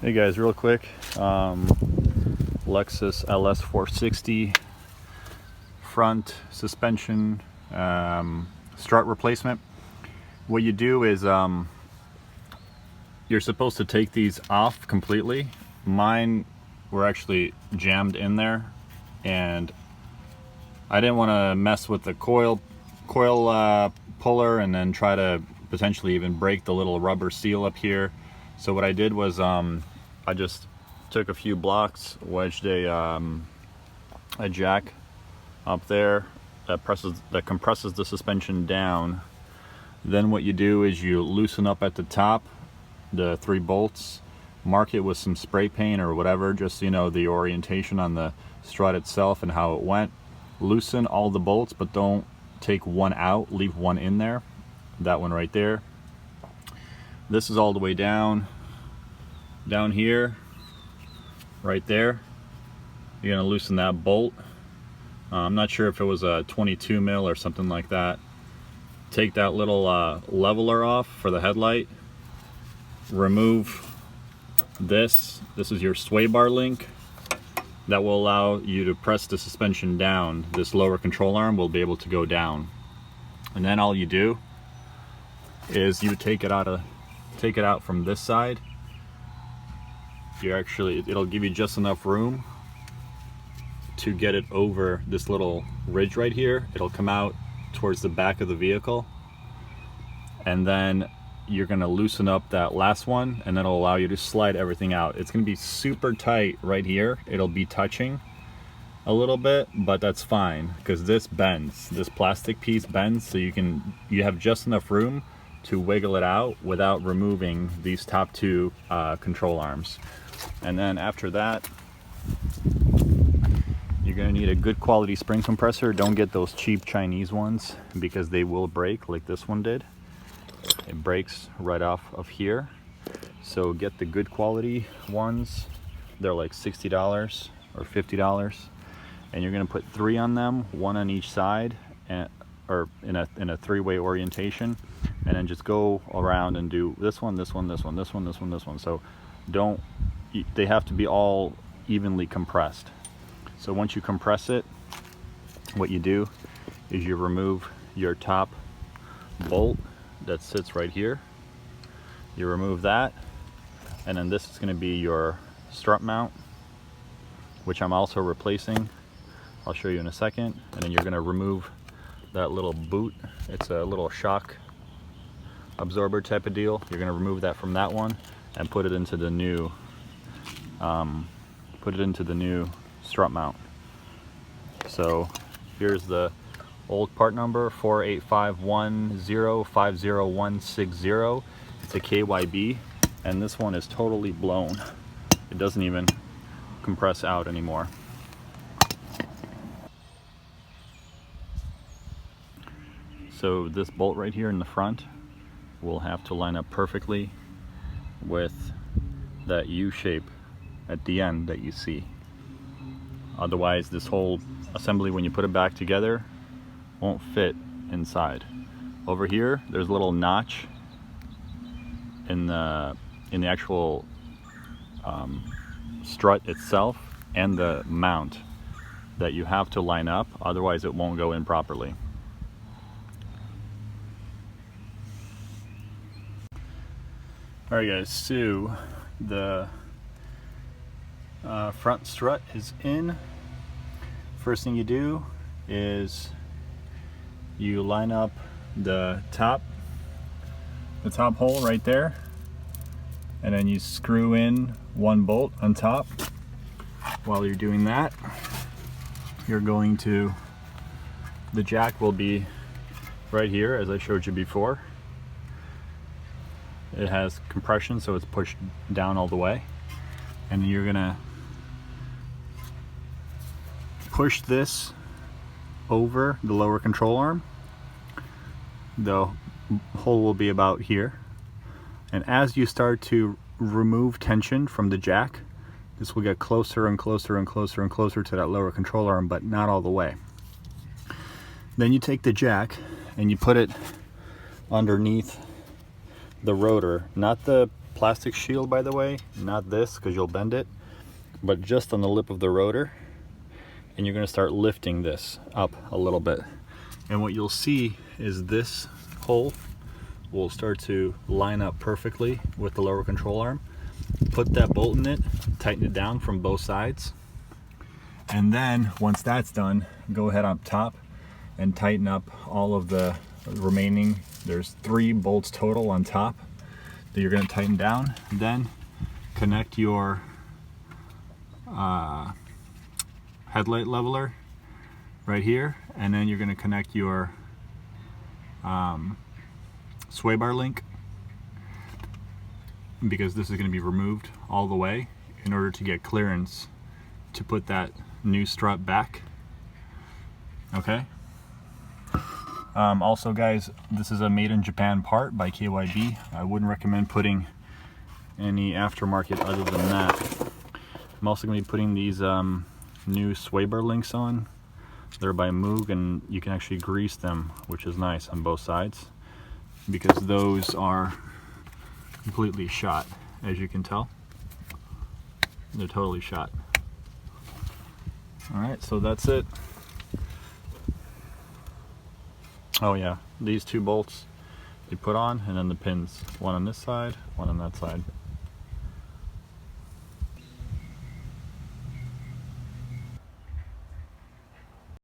Hey guys, real quick, Lexus LS460 front suspension strut replacement. What you do is you're supposed to take these off completely. Mine were actually jammed in there, and I didn't want to mess with the coil puller and then try to potentially even break the little rubber seal up here. So what I did was I just took a few blocks, wedged a jack up there that compresses the suspension down. Then what you do is you loosen up at the top the 3 bolts, mark it with some spray paint or whatever, just so you know the orientation on the strut itself and how it went. Loosen all the bolts, but don't take one out, leave one in there. That one right there. This is all the way down here, right there. You're gonna loosen that bolt. I'm not sure if it was a 22 mil or something like that. Take that little leveler off for the headlight. Remove this. This is your sway bar link that will allow you to press the suspension down. This lower control arm will be able to go down. And then all you do is you take it out from this side. It'll give you just enough room to get it over this little ridge right here. It'll come out towards the back of the vehicle, and then you're gonna loosen up that last one, and that'll allow you to slide everything out. It's gonna be super tight right here. It'll be touching a little bit, but that's fine because this bends. This plastic piece bends, so you have just enough room to wiggle it out without removing these top 2 control arms. And then after that, you're going to need a good quality spring compressor. Don't get those cheap Chinese ones because they will break like this one did. It breaks right off of here. So get the good quality ones. They're like $60 or $50, and you're going to put 3 on them, 1 on each side, or in a 3-way orientation, and then just go around and do this one, this one, this one, this one, this one, this one. So they have to be all evenly compressed. So once you compress it, what you do is you remove your top bolt that sits right here. You remove that, and then this is going to be your strut mount, which I'm also replacing. I'll show you in a second. And then you're going to remove that little boot. It's a little shock absorber type of deal. You're going to remove that from that one and put it into the new strut mount. So here's the old part number, 48510500160. It's a KYB, and this one is totally blown. It doesn't even compress out anymore. So this bolt right here in the front will have to line up perfectly with that U shape at the end that you see. Otherwise, this whole assembly, when you put it back together, won't fit inside. Over here, there's a little notch in the actual strut itself and the mount that you have to line up, otherwise it won't go in properly. Alright guys, so the front strut is in. First thing you do is you line up the top hole right there, and then you screw in 1 bolt on top. While you're doing that, the jack will be right here as I showed you before. It has compression, so it's pushed down all the way, and you're gonna push this over the lower control arm. The hole will be about here, and as you start to remove tension from the jack, this will get closer and closer and closer and closer to that lower control arm, but not all the way. Then you take the jack and you put it underneath the rotor, not the plastic shield, by the way, not this, because you'll bend it, but just on the lip of the rotor. And you're going to start lifting this up a little bit. And what you'll see is this hole will start to line up perfectly with the lower control arm. Put that bolt in it, tighten it down from both sides. And then once that's done, go ahead up top and tighten up all of the remaining. There's 3 bolts total on top that you're going to tighten down. Then connect your headlight leveler right here, and then you're going to connect your sway bar link, because this is going to be removed all the way in order to get clearance to put that new strut back. Okay. Also guys, this is a made in Japan part by KYB. I wouldn't recommend putting any aftermarket other than that. I'm also going to be putting these new sway bar links on. They're by Moog, and you can actually grease them, which is nice on both sides, because those are completely shot, as you can tell. They're totally shot. Alright, so that's it. Oh yeah, these 2 bolts you put on, and then the pins, one on this side, one on that side.